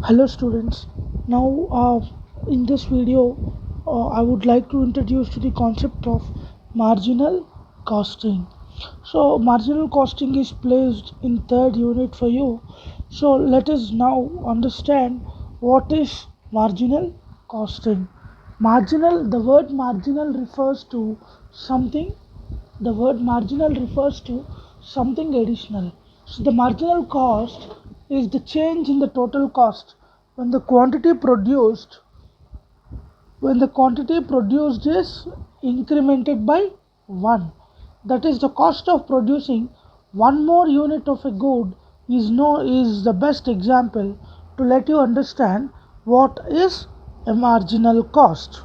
Hello students. Now in this video I would like to introduce to the concept of marginal costing. So marginal costing is placed in third unit for you. So let us now understand what is marginal costing. The word marginal refers to something. The word marginal refers to something additional. So the marginal cost is the change in the total cost when the quantity produced is incremented by 1. That is, the cost of producing one more unit of a good is the best example to let you understand what is a marginal cost.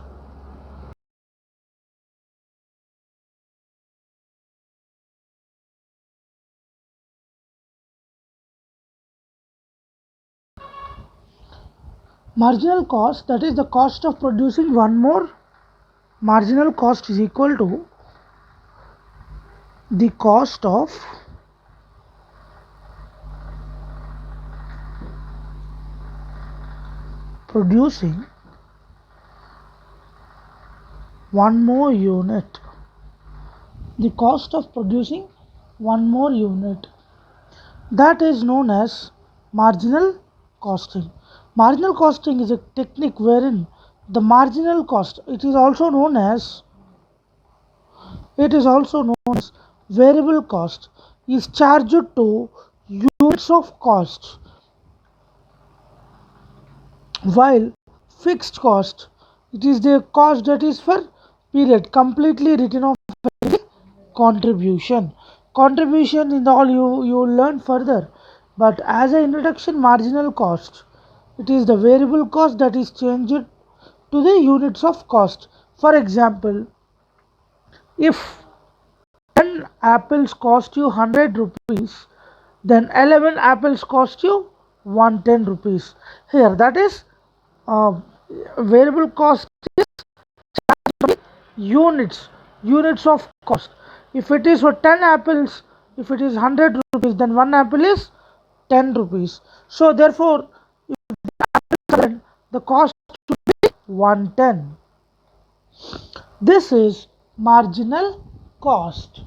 Marginal cost, that is the cost of producing one more. Marginal cost is equal to the cost of producing one more unit. The cost of producing one more unit, that is known as marginal costing. Marginal costing is a technique wherein the marginal cost, it is also known as variable cost, is charged to units of cost, while fixed cost, it is the cost that is for period completely written off contribution. Contribution in all you will learn further, but as an introduction, marginal cost, it is the variable cost that is changed to the units of cost. For example, if 10 apples cost you 100 rupees, then 11 apples cost you 110 rupees. Here, that is uh, variable cost is units of cost. If it is for 10 apples, if it is 100 rupees, then one apple is 10 rupees. So therefore, the cost should be 110. This is marginal cost.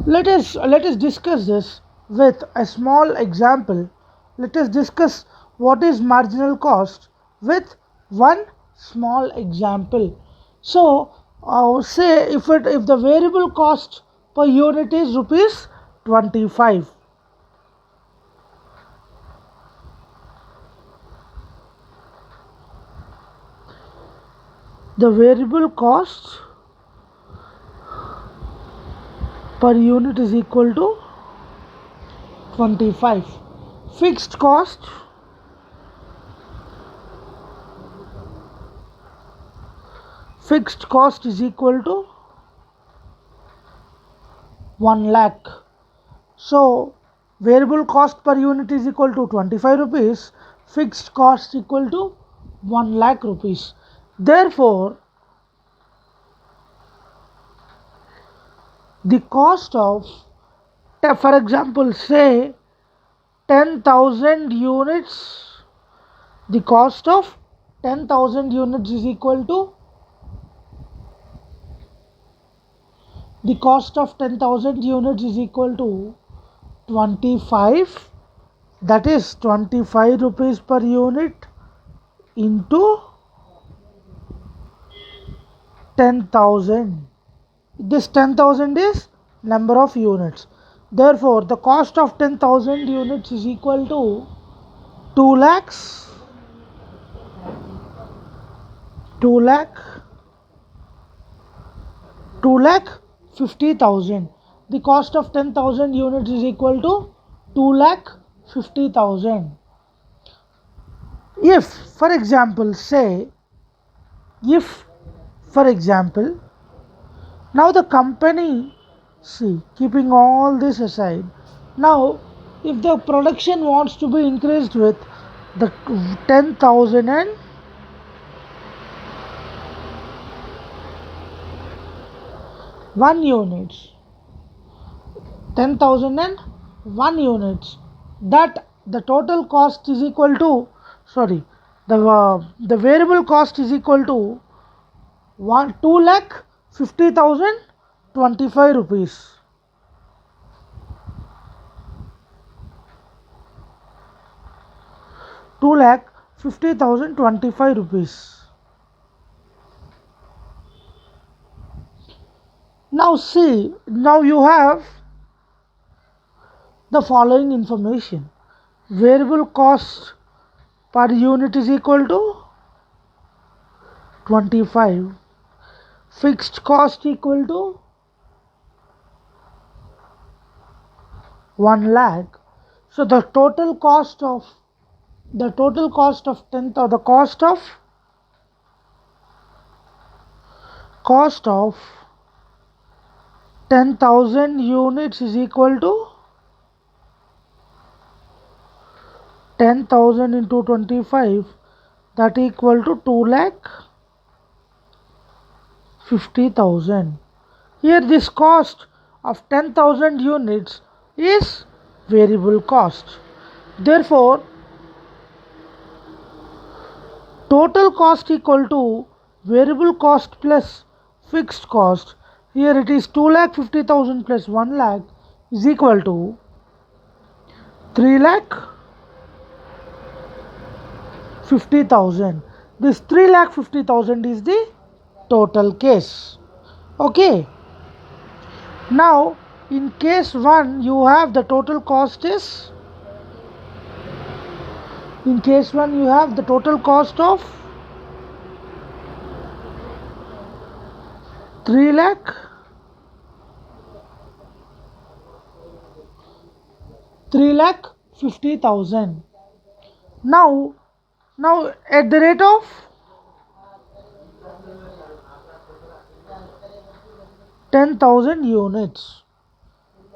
Let us discuss this with a small example. Let us discuss what is marginal cost with one small example. So say if the variable cost per unit is rupees 25, the variable cost per unit is equal to 25. Fixed cost is equal to 1 lakh. So variable cost per unit is equal to 25 rupees, fixed cost equal to 1 lakh rupees. Therefore, the cost of, for example, say 10,000 units, the cost of 10,000 units is equal to, the cost of 10,000 units is equal to 25, that is 25 rupees per unit into 10,000. This 10,000 is number of units. Therefore, the cost of 10,000 units is equal to 2 lakhs, 2 lakh 50,000. The cost of 10,000 units is equal to 2 lakh 50,000. If, for example, now the company, see, keeping all this aside, now if the production wants to be increased with the 10,000 and 1 units, 10,001 units, that the total cost is equal to, sorry, the variable cost is equal to 2,50,025 rupees. 2,50,025 rupees. Now see, now you have the following information. Variable cost per unit is equal to 25. Fixed cost equal to 1 lakh. So the total cost of 10,000 units is equal to 10,000 into 25, that equal to 2,50,000. Here this cost of 10,000 units is variable cost. Therefore, total cost equal to variable cost plus fixed cost. Here it is 2,50,000 plus 1 lakh is equal to 3,50,000. This 3,50,000 is the total case. Okay. Now in case 1 you have the total cost is, in case 1 you have the total cost of 3,50,000. Now at the rate of 10,000 units.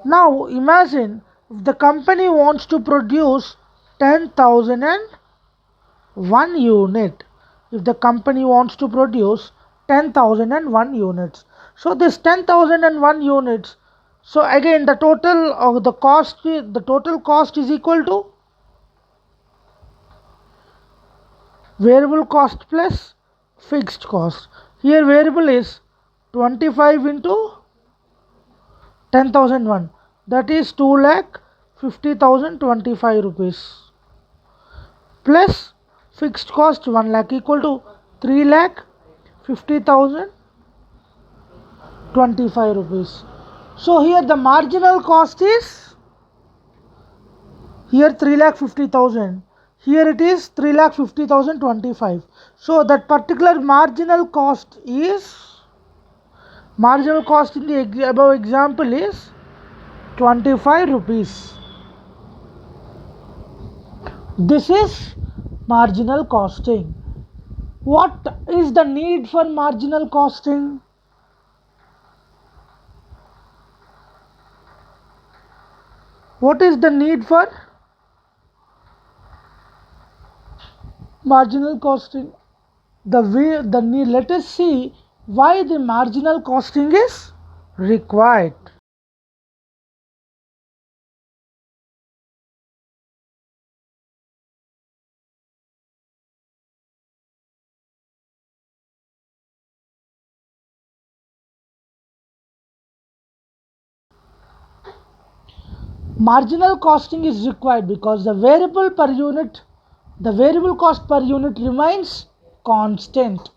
Now imagine if the company wants to produce 10,001 unit. If the company wants to produce 10,001 units. So this 10,001 units. So again the total of the total cost is equal to variable cost plus fixed cost. Here variable is 25 into 10,001, that is 2,50,025 rupees, plus fixed cost 1 lakh equal to 3,50,025 rupees. So here the marginal cost is, here 3,50,000, here it is 3,50,025. So that particular marginal cost in the above example is 25 rupees. This is marginal costing. What is the need for marginal costing? What is the need for marginal costing? Let us see why the marginal costing is required. Marginal costing is required because the variable cost per unit remains constant.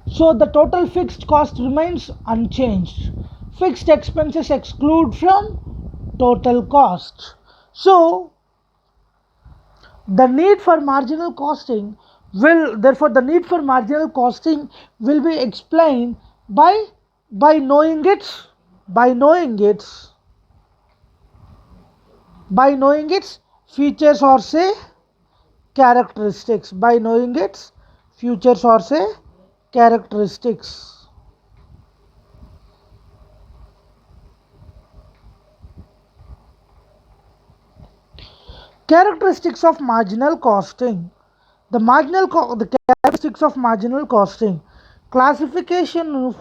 So the total fixed cost remains unchanged. Fixed expenses exclude from total cost. So the need for marginal costing will be explained by knowing its features or say characteristics. By knowing its features or say characteristics. Characteristics of marginal costing. The characteristics of marginal costing. Classification of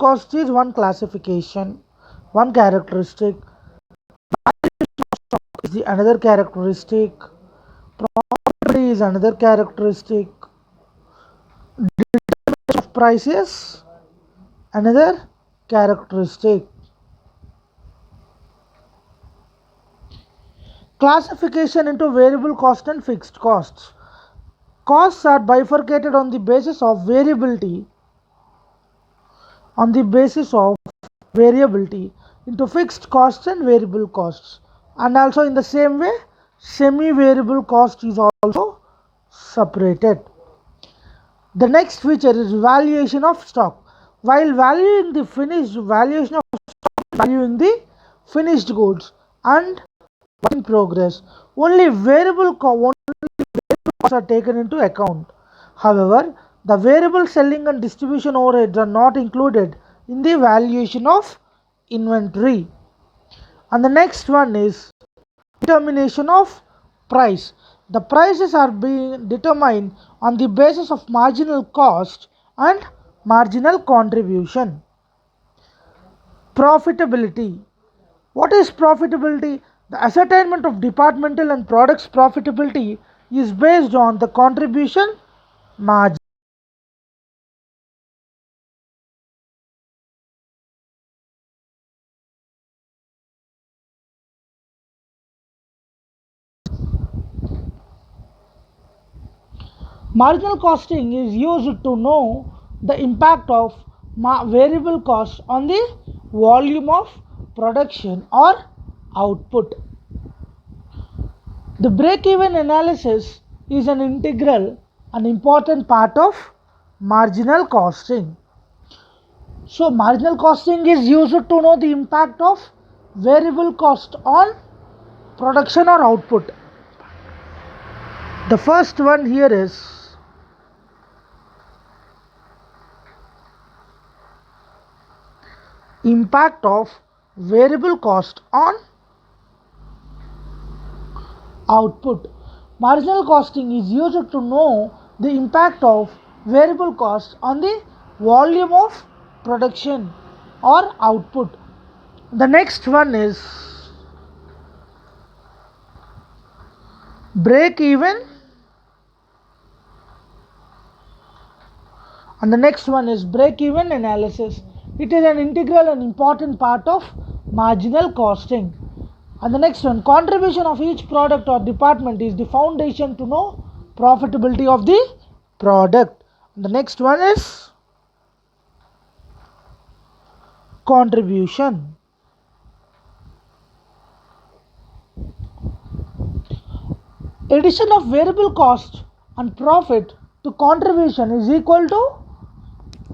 cost is one classification, one characteristic. Is the another characteristic. Profitability is another characteristic. Determination of prices, another characteristic. Classification into variable cost and fixed costs. Costs are bifurcated on the basis of variability into fixed costs and variable costs, and also in the same way semi variable cost is also separated. The next feature is valuation of stock. While valuing the finished goods and work in progress, only variable costs are taken into account. However, the variable selling and distribution overheads are not included in the valuation of inventory. And the next one is determination of price. The prices are being determined on the basis of marginal cost and marginal contribution. Profitability. What is profitability? The ascertainment of departmental and products profitability is based on the contribution margin. Marginal costing is used to know the impact of variable cost on the volume of production or output. The break-even analysis is an integral and important part of marginal costing. So marginal costing is used to know the impact of variable cost on production or output. The first one here is impact of variable cost on output. Marginal costing is used to know the impact of variable cost on the volume of production or output. The next one is break even, and the next one is break even analysis. It is an integral and important part of marginal costing. And the next one, contribution of each product or department is the foundation to know profitability of the product. And the next one is contribution. Addition of variable cost and profit to contribution is equal to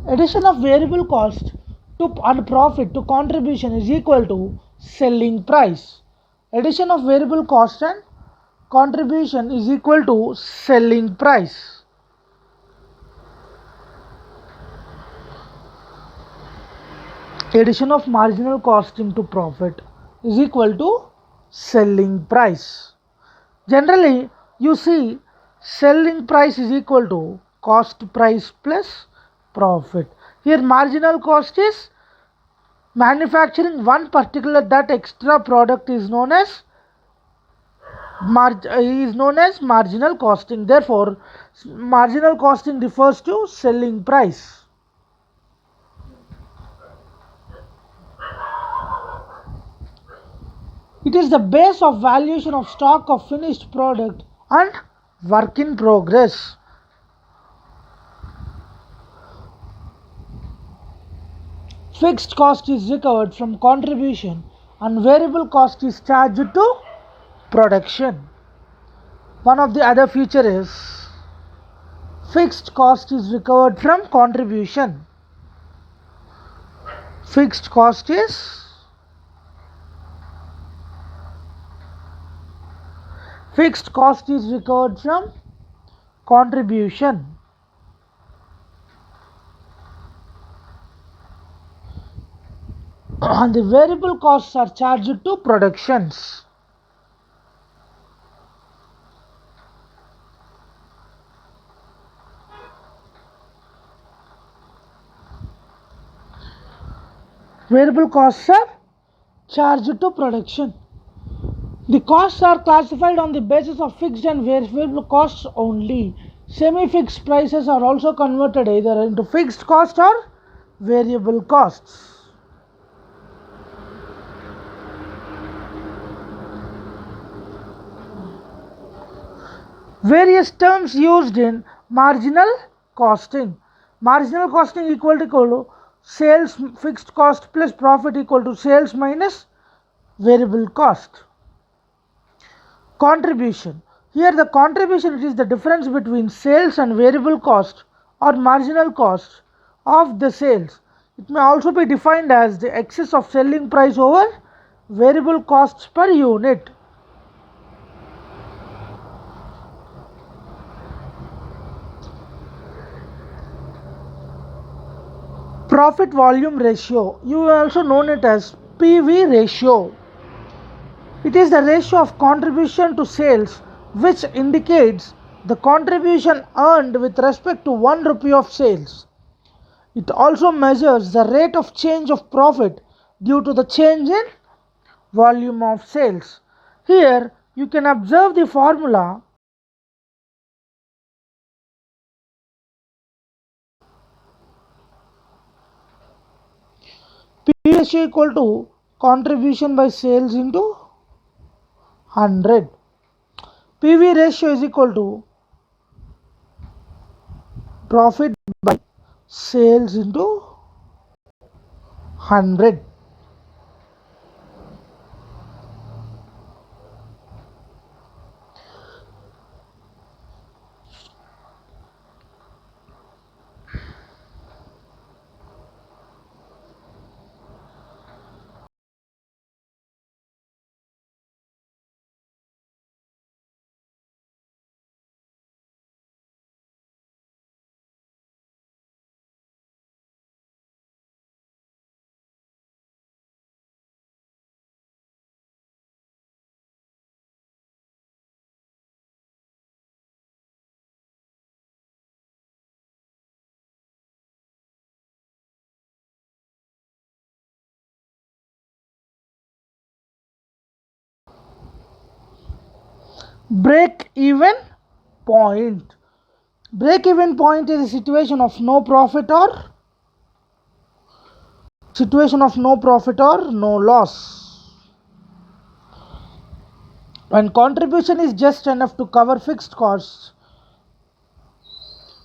addition of variable cost and profit to contribution is equal to selling price. Addition of variable cost and contribution is equal to selling price. Addition of marginal costing to profit is equal to selling price. Generally, you see selling price is equal to cost price plus profit. Here marginal cost is manufacturing one particular that extra product is known as marginal costing. Therefore, marginal costing refers to selling price. It is the base of valuation of stock of finished product and work in progress. Fixed cost is recovered from contribution and variable cost is charged to production. One of the other feature is fixed cost is recovered from contribution. Fixed cost is recovered from contribution. And the variable costs are charged to productions. Variable costs are charged to production. The costs are classified on the basis of fixed and variable costs only. Semi-fixed prices are also converted either into fixed cost or variable costs. Various terms used in marginal costing. Marginal costing equal to sales fixed cost plus profit equal to sales minus variable cost. Contribution. Here the contribution, it is the difference between sales and variable cost or marginal cost of the sales. It may also be defined as the excess of selling price over variable costs per unit. Profit volume ratio, you also known it as PV ratio. It is the ratio of contribution to sales which indicates the contribution earned with respect to 1 rupee of sales. It also measures the rate of change of profit due to the change in volume of sales. Here you can observe the formula. P ratio equal to contribution by sales into 100. PV ratio is equal to profit by sales into 100. Break even point. Break even point is a situation of no profit or no loss. When contribution is just enough to cover fixed costs.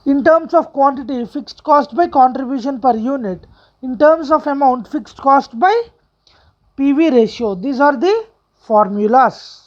In terms of quantity, fixed cost by contribution per unit. In terms of amount, fixed cost by PV ratio. These are the formulas.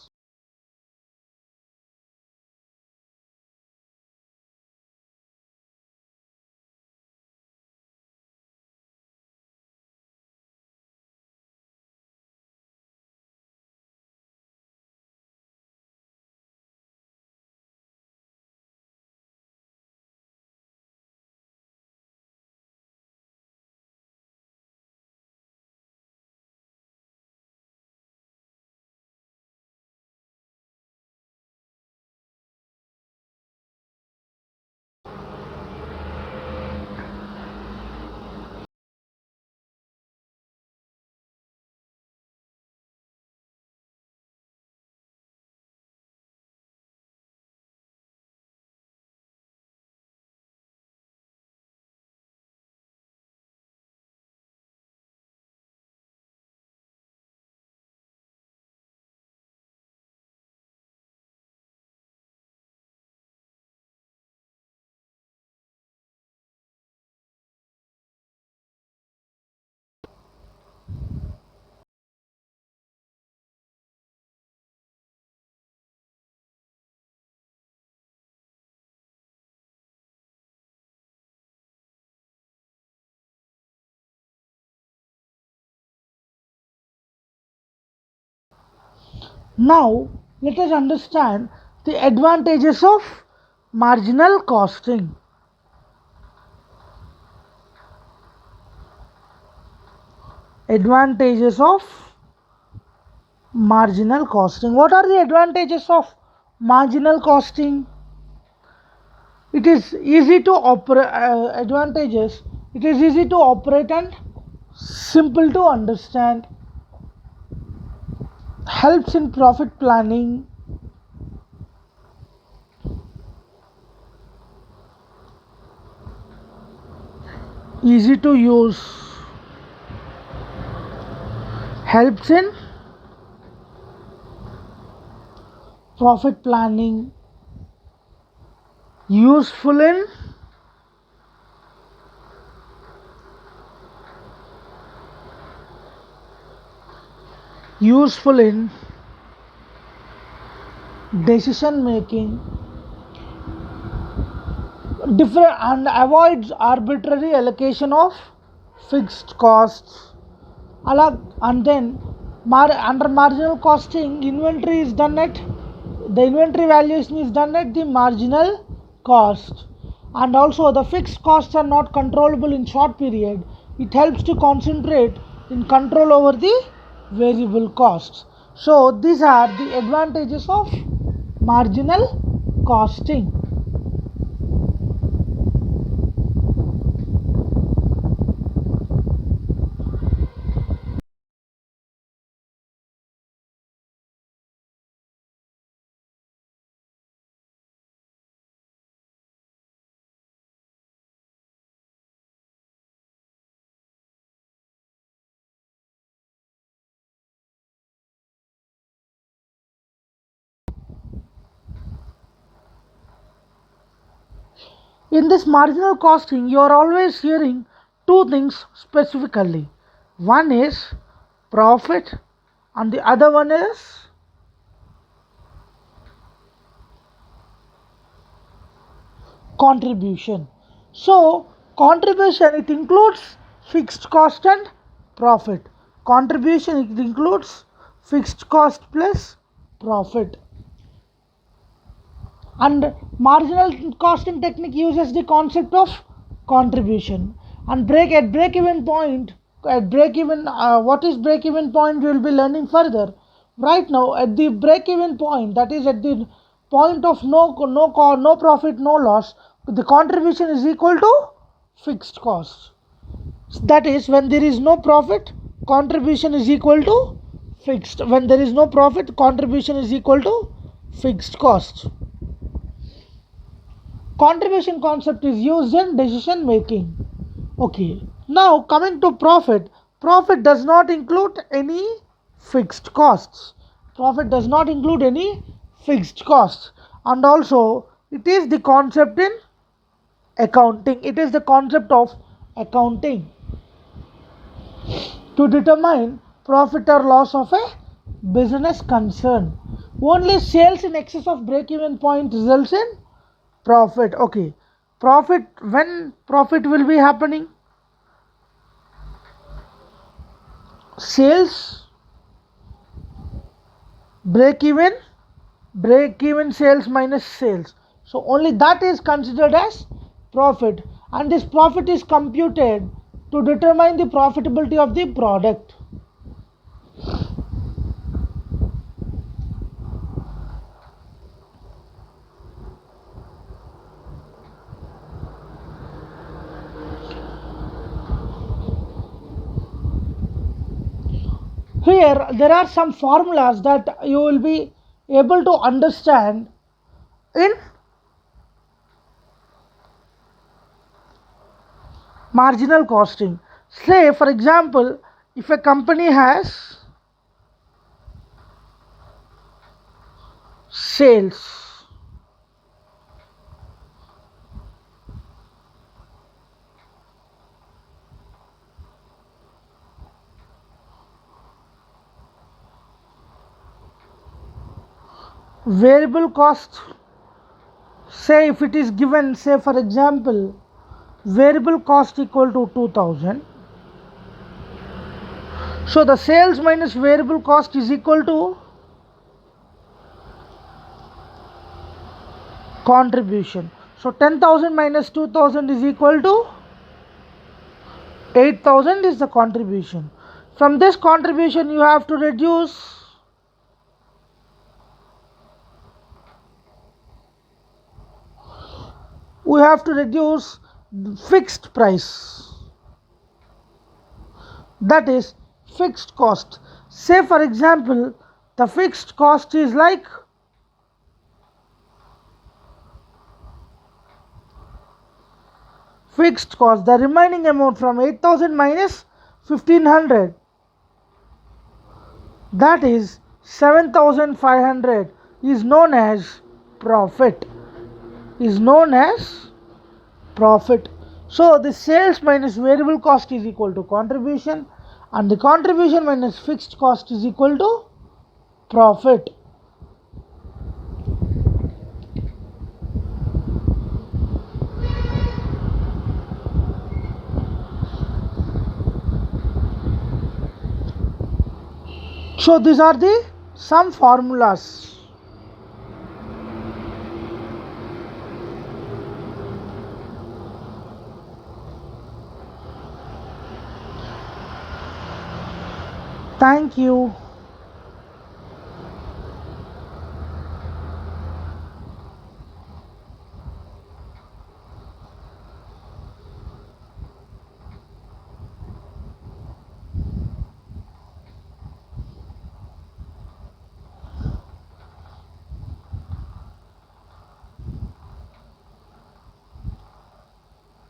Now let us understand the advantages of marginal costing. Advantages of marginal costing. What are the advantages of marginal costing? It is easy to operate. Advantages. It is easy to operate and simple to understand, helps in profit planning, easy to use, helps in profit planning, useful in decision making, different, and avoids arbitrary allocation of fixed costs. And then under marginal costing, inventory is done at the inventory valuation is done at the marginal cost, and also the fixed costs are not controllable in short period. It helps to concentrate in control over the variable costs. So these are the advantages of marginal costing. In this marginal costing, you are always hearing two things specifically. One is profit, and the other one is contribution. So, contribution, it includes fixed cost and profit. Contribution, it includes fixed cost plus profit. And marginal costing technique uses the concept of contribution. And break even point, what is break even point, we will be learning further. Right now, at the break even point, that is at the point of no profit, no loss, the contribution is equal to fixed cost. That is, when there is no profit, contribution is equal to fixed. When there is no profit, contribution is equal to fixed cost. Contribution concept is used in decision making. Okay, now coming to profit. Profit does not include any fixed costs. Profit does not include any fixed costs. And also, it is the concept in accounting. It is the concept of accounting to determine profit or loss of a business concern. Only sales in excess of break even point results in profit. Okay, profit, when profit will be happening? Sales break even sales minus sales, so only that is considered as profit, and this profit is computed to determine the profitability of the product. Here there are some formulas that you will be able to understand in marginal costing. Say for example, if a company has sales, variable cost, say if it is given, say for example, variable cost equal to 2000, so the sales minus variable cost is equal to contribution. So 10,000 minus 2000 is equal to 8,000 is the contribution. From this contribution you have to reduce fixed price. that is fixed cost. Say for example, the fixed cost is like fixed cost, the remaining amount from 8000 minus 1500, that is 7500, is known as profit, is known as profit. So the sales minus variable cost is equal to contribution, and the contribution minus fixed cost is equal to profit. So these are the some formulas. Thank you.